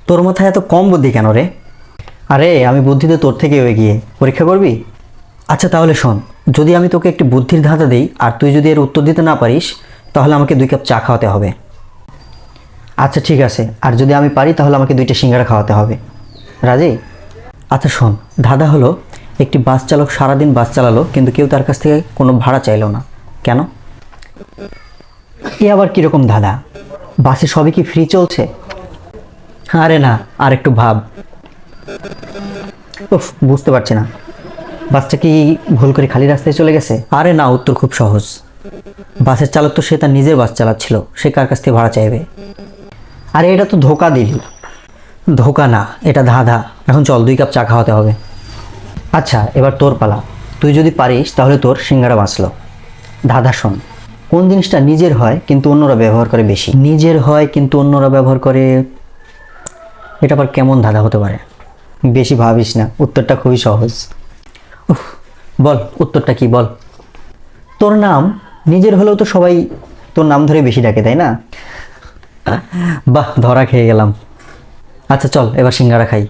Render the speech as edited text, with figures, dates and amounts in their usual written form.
তোর মাথায় এত কম বুদ্ধি কেন রে? আরে আমি বুদ্ধিতে তোর থেকে এগিয়ে, পরীক্ষা করবি? আচ্ছা তাহলে শোন, যদি আমি তোকে একটি বুদ্ধির ধাঁধা দিই আর তুই যদি এর উত্তর দিতে না পারিস, তাহলে আমাকে 2 কাপ চা খাওয়াতে হবে। আচ্ছা ঠিক আছে, আর যদি আমি পারি তাহলে আমাকে 2টা সিঙ্গারা খাওয়াতে হবে। রাজি? আচ্ছা শোন, ধাঁধা হলো, একটি বাস চালক সারাদিন বাস চালালো কিন্তু কেউ তার কাছ থেকে কোনো ভাড়া চাইলো না, কেন? এ আবার কীরকম ধাঁধা? বাসে সবই কি ফ্রি চলছে? আরে না, আর একটু ভাব। উফ, বুঝতে পারছি না। বাসটা কি ভুল করে খালি রাস্তায় চলে গেছে? আরে না, উত্তর খুব সহজ। বাসের চালক তো সে তার নিজের বাস চালাচ্ছিল, সে কার কাছ থেকে ভাড়া চাইবে? আরে এটা তো ধোকা দিলি। ধোকা না, এটা ধাঁধা। এখন চল, 2 কাপ চা খাওয়াতে হবে। আচ্ছা এবার তোর পালা। তুই যদি পারিস তাহলে তোর সিঙ্গারা বাঁচলো। ধাঁধা শোন, কোন জিনিসটা নিজের হয় কিন্তু অন্যরা ব্যবহার করে বেশি? নিজের হয় কিন্তু অন্যরা ব্যবহার করে, এটা আবার কেমন ধাঁধা হতে পারে? বেশি ভাবিস না, উত্তরটা খুবই সহজ। উফ, বল উত্তরটা কি বল। তোর নাম। নিজের হলেও তো সবাই তোর নাম ধরে বেশি ডাকে, তাই না? বাহ, ধরা খেয়ে গেলাম। আচ্ছা চল, এবার সিঙ্গারা খাই।